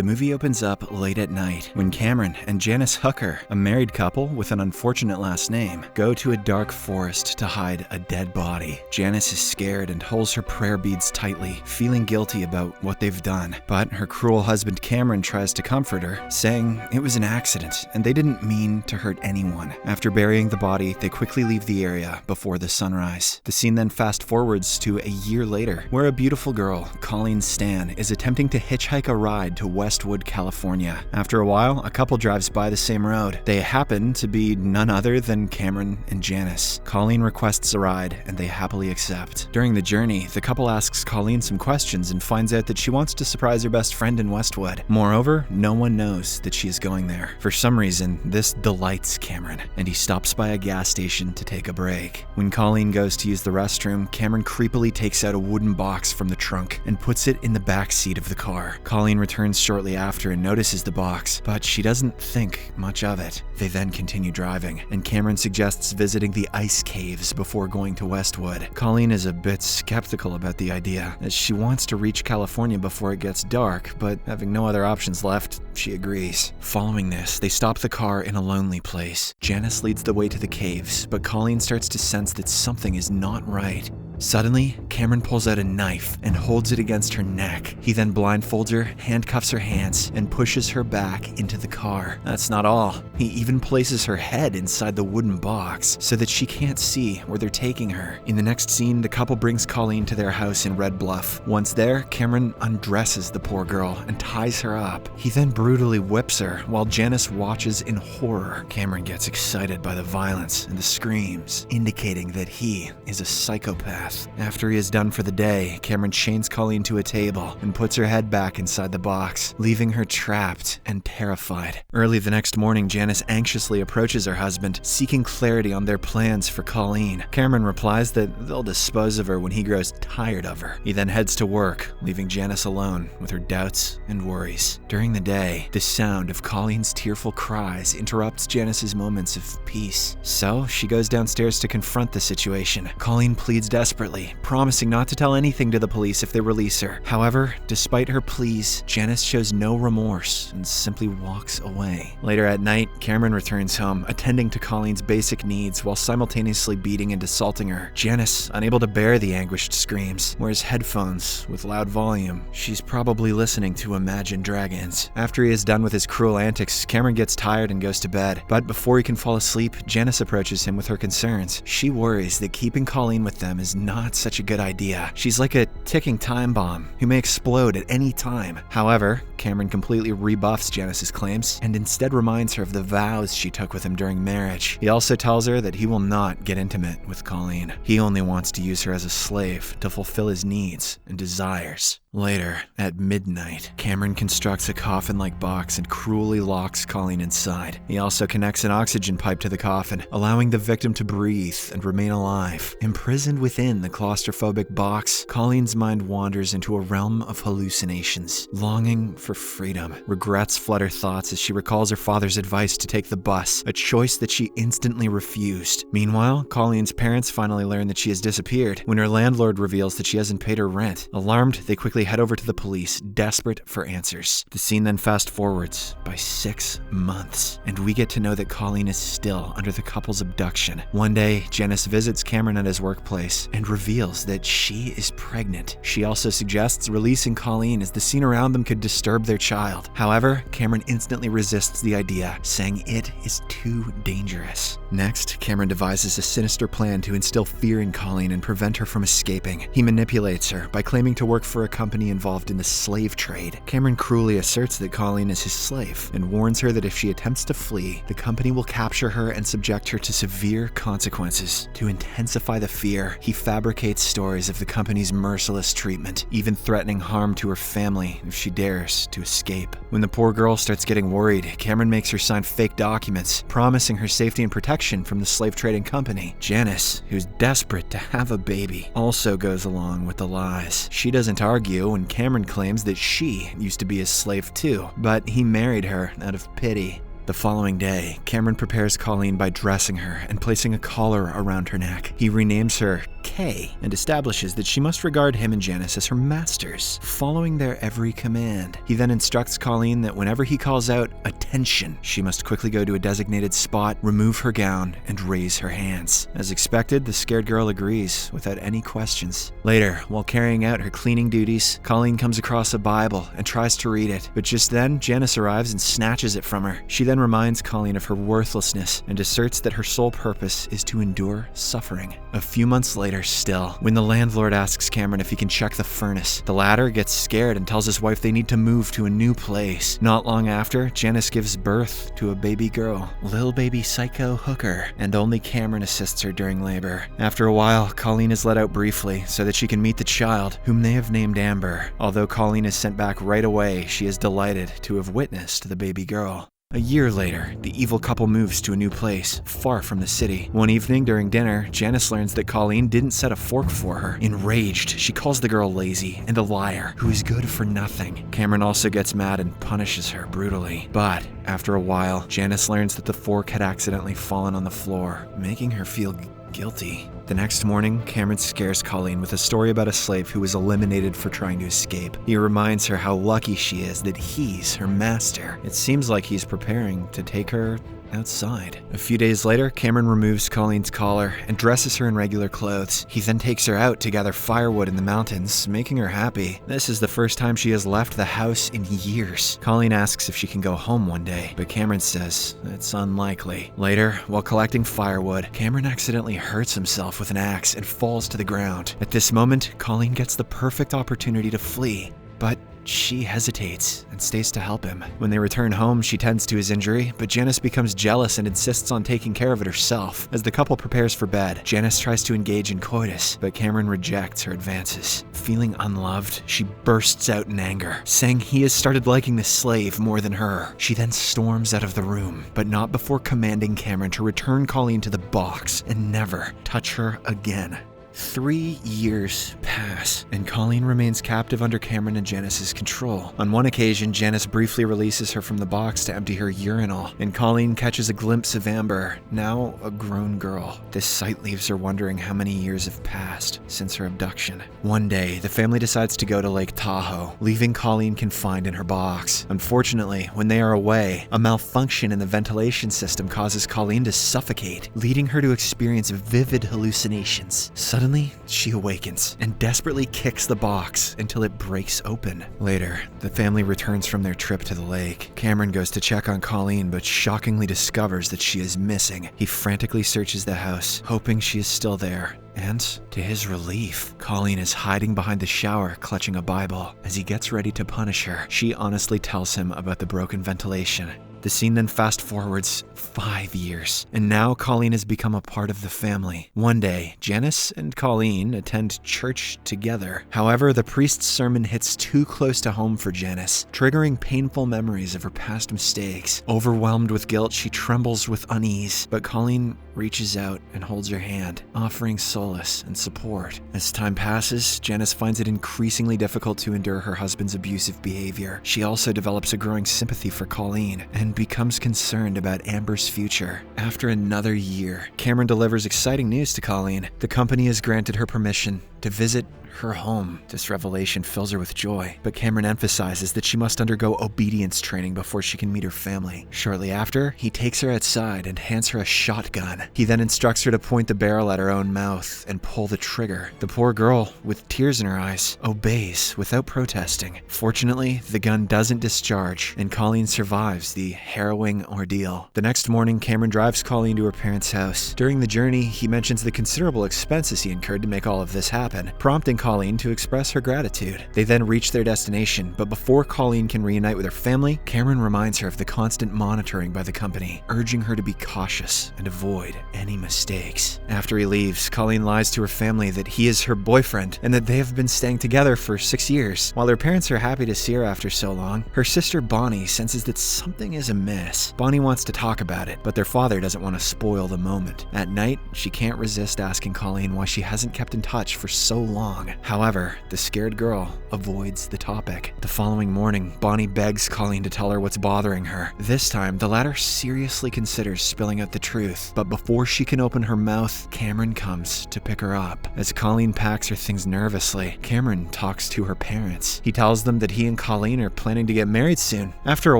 The movie opens up late at night when Cameron and Janice Hooker, a married couple with an unfortunate last name, go to a dark forest to hide a dead body. Janice is scared and holds her prayer beads tightly, feeling guilty about what they've done. But her cruel husband Cameron tries to comfort her, saying it was an accident and they didn't mean to hurt anyone. After burying the body, they quickly leave the area before the sunrise. The scene then fast forwards to a year later, where a beautiful girl, Colleen Stan, is attempting to hitchhike a ride to Westwood, California. After a while, a couple drives by the same road. They happen to be none other than Cameron and Janice. Colleen requests a ride, and they happily accept. During the journey, the couple asks Colleen some questions and finds out that she wants to surprise her best friend in Westwood. Moreover, no one knows that she is going there. For some reason, this delights Cameron, and he stops by a gas station to take a break. When Colleen goes to use the restroom, Cameron creepily takes out a wooden box from the trunk and puts it in the back seat of the car. Colleen returns shortly after and notices the box, but she doesn't think much of it. They then continue driving, and Cameron suggests visiting the ice caves before going to Westwood. Colleen is a bit skeptical about the idea, as she wants to reach California before it gets dark, but having no other options left, she agrees. Following this, they stop the car in a lonely place. Janice leads the way to the caves, but Colleen starts to sense that something is not right. Suddenly, Cameron pulls out a knife and holds it against her neck. He then blindfolds her, handcuffs her hands, and pushes her back into the car. That's not all. He even places her head inside the wooden box so that she can't see where they're taking her. In the next scene, the couple brings Colleen to their house in Red Bluff. Once there, Cameron undresses the poor girl and ties her up. He then brutally whips her while Janice watches in horror. Cameron gets excited by the violence and the screams, indicating that he is a psychopath. After he is done for the day, Cameron chains Colleen to a table and puts her head back inside the box, leaving her trapped and terrified. Early the next morning, Janice anxiously approaches her husband, seeking clarity on their plans for Colleen. Cameron replies that they'll dispose of her when he grows tired of her. He then heads to work, leaving Janice alone with her doubts and worries. During the day, the sound of Colleen's tearful cries interrupts Janice's moments of peace. So she goes downstairs to confront the situation. Colleen pleads desperately, promising not to tell anything to the police if they release her. However, despite her pleas, Janice shows no remorse and simply walks away. Later at night, Cameron returns home, attending to Colleen's basic needs while simultaneously beating and assaulting her. Janice, unable to bear the anguished screams, wears headphones with loud volume. She's probably listening to Imagine Dragons. After he is done with his cruel antics, Cameron gets tired and goes to bed. But before he can fall asleep, Janice approaches him with her concerns. She worries that keeping Colleen with them is not such a good idea. She's like a ticking time bomb who may explode at any time. However, Cameron completely rebuffs Janice's claims and instead reminds her of the vows she took with him during marriage. He also tells her that he will not get intimate with Colleen. He only wants to use her as a slave to fulfill his needs and desires. Later, at midnight, Cameron constructs a coffin-like box and cruelly locks Colleen inside. He also connects an oxygen pipe to the coffin, allowing the victim to breathe and remain alive. Imprisoned within the claustrophobic box, Colleen's mind wanders into a realm of hallucinations. Longing for freedom, regrets flood her thoughts as she recalls her father's advice to take the bus, a choice that she instantly refused. Meanwhile, Colleen's parents finally learn that she has disappeared when her landlord reveals that she hasn't paid her rent. Alarmed, they quickly head over to the police, desperate for answers. The scene then fast forwards by 6 months, and we get to know that Colleen is still under the couple's abduction. One day, Janice visits Cameron at his workplace and reveals that she is pregnant. She also suggests releasing Colleen as the scene around them could disturb their child. However, Cameron instantly resists the idea, saying it is too dangerous. Next, Cameron devises a sinister plan to instill fear in Colleen and prevent her from escaping. He manipulates her by claiming to work for a company involved in the slave trade. Cameron cruelly asserts that Colleen is his slave and warns her that if she attempts to flee, the company will capture her and subject her to severe consequences. To intensify the fear, he fabricates stories of the company's merciless treatment, even threatening harm to her family if she dares to escape. When the poor girl starts getting worried, Cameron makes her sign fake documents, promising her safety and protection from the slave trading company. Janice, who's desperate to have a baby, also goes along with the lies. She doesn't argue when Cameron claims that she used to be a slave too, but he married her out of pity. The following day, Cameron prepares Colleen by dressing her and placing a collar around her neck. He renames her Kay and establishes that she must regard him and Janice as her masters, following their every command. He then instructs Colleen that whenever he calls out "attention," she must quickly go to a designated spot, remove her gown, and raise her hands. As expected, the scared girl agrees without any questions. Later, while carrying out her cleaning duties, Colleen comes across a Bible and tries to read it, but just then, Janice arrives and snatches it from her. She then reminds Colleen of her worthlessness and asserts that her sole purpose is to endure suffering. A few months later still, when the landlord asks Cameron if he can check the furnace, the latter gets scared and tells his wife they need to move to a new place. Not long after, Janice gives birth to a baby girl, Lil Baby Psycho Hooker, and only Cameron assists her during labor. After a while, Colleen is let out briefly so that she can meet the child, whom they have named Amber. Although Colleen is sent back right away, she is delighted to have witnessed the baby girl. A year later, the evil couple moves to a new place, far from the city. One evening during dinner, Janice learns that Colleen didn't set a fork for her. Enraged, she calls the girl lazy and a liar who is good for nothing. Cameron also gets mad and punishes her brutally. But after a while, Janice learns that the fork had accidentally fallen on the floor, making her feel guilty. The next morning, Cameron scares Colleen with a story about a slave who was eliminated for trying to escape. He reminds her how lucky she is that he's her master. It seems like he's preparing to take her outside. A few days later, Cameron removes Colleen's collar and dresses her in regular clothes. He then takes her out to gather firewood in the mountains, making her happy. This is the first time she has left the house in years. Colleen asks if she can go home one day, but Cameron says it's unlikely. Later, while collecting firewood, Cameron accidentally hurts himself with an axe and falls to the ground. At this moment, Colleen gets the perfect opportunity to flee, but she hesitates and stays to help him. When they return home, she tends to his injury, but Janice becomes jealous and insists on taking care of it herself. As the couple prepares for bed, Janice tries to engage in coitus, but Cameron rejects her advances. Feeling unloved, she bursts out in anger, saying he has started liking the slave more than her. She then storms out of the room, but not before commanding Cameron to return Colleen to the box and never touch her again. 3 years pass, and Colleen remains captive under Cameron and Janice's control. On one occasion, Janice briefly releases her from the box to empty her urinal, and Colleen catches a glimpse of Amber, now a grown girl. This sight leaves her wondering how many years have passed since her abduction. One day, the family decides to go to Lake Tahoe, leaving Colleen confined in her box. Unfortunately, when they are away, a malfunction in the ventilation system causes Colleen to suffocate, leading her to experience vivid hallucinations. Suddenly, she awakens and desperately kicks the box until it breaks open. Later, the family returns from their trip to the lake. Cameron goes to check on Colleen, but shockingly discovers that she is missing. He frantically searches the house, hoping she is still there. And, to his relief, Colleen is hiding behind the shower, clutching a Bible. As he gets ready to punish her, she honestly tells him about the broken ventilation. The scene then fast forwards 5 years, and now Colleen has become a part of the family. One day, Janice and Colleen attend church together. However, the priest's sermon hits too close to home for Janice, triggering painful memories of her past mistakes. Overwhelmed with guilt, she trembles with unease, but Colleen reaches out and holds her hand, offering solace and support. As time passes, Janice finds it increasingly difficult to endure her husband's abusive behavior. She also develops a growing sympathy for Colleen and becomes concerned about Amber's future. After another year, Cameron delivers exciting news to Colleen. The company has granted her permission to visit her home. This revelation fills her with joy, but Cameron emphasizes that she must undergo obedience training before she can meet her family. Shortly after, he takes her outside and hands her a shotgun. He then instructs her to point the barrel at her own mouth and pull the trigger. The poor girl, with tears in her eyes, obeys without protesting. Fortunately, the gun doesn't discharge, and Colleen survives the harrowing ordeal. The next morning, Cameron drives Colleen to her parents' house. During the journey, he mentions the considerable expenses he incurred to make all of this happen, prompting Colleen to express her gratitude. They then reach their destination, but before Colleen can reunite with her family, Cameron reminds her of the constant monitoring by the company, urging her to be cautious and avoid any mistakes. After he leaves, Colleen lies to her family that he is her boyfriend and that they have been staying together for 6 years. While her parents are happy to see her after so long, her sister Bonnie senses that something is amiss. Bonnie wants to talk about it, but their father doesn't want to spoil the moment. At night, she can't resist asking Colleen why she hasn't kept in touch for so long. wrong. However, the scared girl avoids the topic. The following morning, Bonnie begs Colleen to tell her what's bothering her. This time, the latter seriously considers spilling out the truth, but before she can open her mouth, Cameron comes to pick her up. As Colleen packs her things nervously, Cameron talks to her parents. He tells them that he and Colleen are planning to get married soon. After a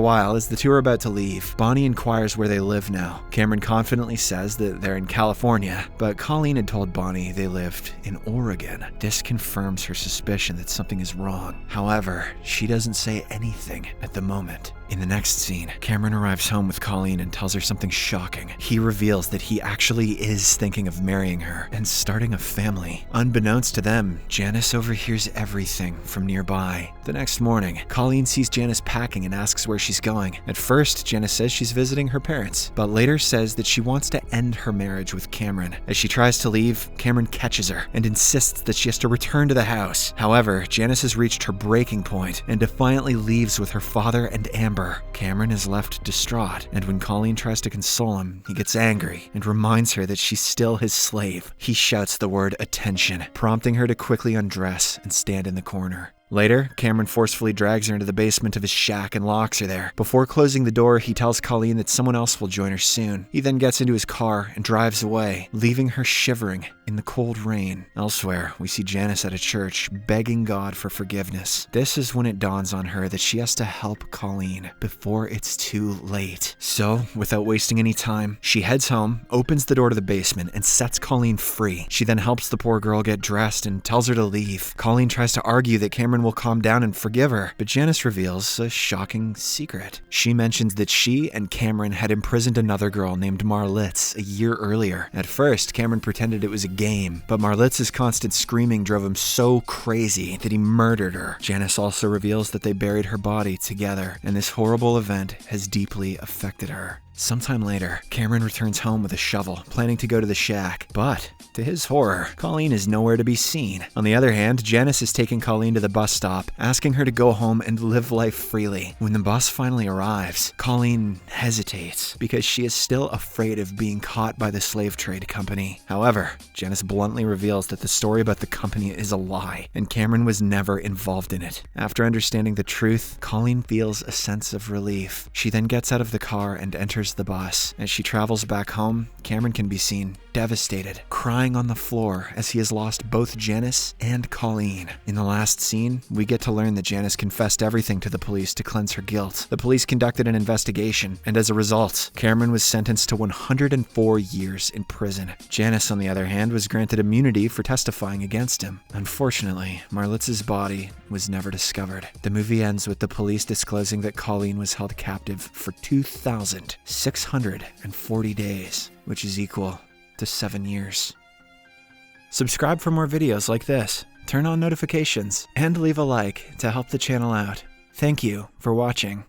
while, as the two are about to leave, Bonnie inquires where they live now. Cameron confidently says that they're in California, but Colleen had told Bonnie they lived in Oregon. This confirms her suspicion that something is wrong. However, she doesn't say anything at the moment. In the next scene, Cameron arrives home with Colleen and tells her something shocking. He reveals that he actually is thinking of marrying her and starting a family. Unbeknownst to them, Janice overhears everything from nearby. The next morning, Colleen sees Janice packing and asks where she's going. At first, Janice says she's visiting her parents, but later says that she wants to end her marriage with Cameron. As she tries to leave, Cameron catches her and insists that she has to return to the house. However, Janice has reached her breaking point and defiantly leaves with her father and Amber. Cameron is left distraught, and when Colleen tries to console him, he gets angry and reminds her that she's still his slave. He shouts the word attention, prompting her to quickly undress and stand in the corner. Later, Cameron forcefully drags her into the basement of his shack and locks her there. Before closing the door, he tells Colleen that someone else will join her soon. He then gets into his car and drives away, leaving her shivering in the cold rain. Elsewhere, we see Janice at a church begging God for forgiveness. This is when it dawns on her that she has to help Colleen before it's too late. So, without wasting any time, she heads home, opens the door to the basement, and sets Colleen free. She then helps the poor girl get dressed and tells her to leave. Colleen tries to argue that Cameron will calm down and forgive her, but Janice reveals a shocking secret. She mentions that she and Cameron had imprisoned another girl named Marlitz a year earlier. At first, Cameron pretended it was a game, but Marlitz's constant screaming drove him so crazy that he murdered her. Janice also reveals that they buried her body together, and this horrible event has deeply affected her. Sometime later, Cameron returns home with a shovel, planning to go to the shack, but to his horror, Colleen is nowhere to be seen. On the other hand, Janice is taking Colleen to the bus stop, asking her to go home and live life freely. When the bus finally arrives, Colleen hesitates because she is still afraid of being caught by the slave trade company. However, Janice bluntly reveals that the story about the company is a lie, and Cameron was never involved in it. After understanding the truth, Colleen feels a sense of relief. She then gets out of the car and enters the bus. As she travels back home, Cameron can be seen devastated, crying on the floor as he has lost both Janice and Colleen. In the last scene, we get to learn that Janice confessed everything to the police to cleanse her guilt. The police conducted an investigation, and as a result, Cameron was sentenced to 104 years in prison. Janice, on the other hand, was granted immunity for testifying against him. Unfortunately, Marlitz's body was never discovered. The movie ends with the police disclosing that Colleen was held captive for 2,640 days, which is equal to 7 years. Subscribe for more videos like this, turn on notifications, and leave a like to help the channel out. Thank you for watching.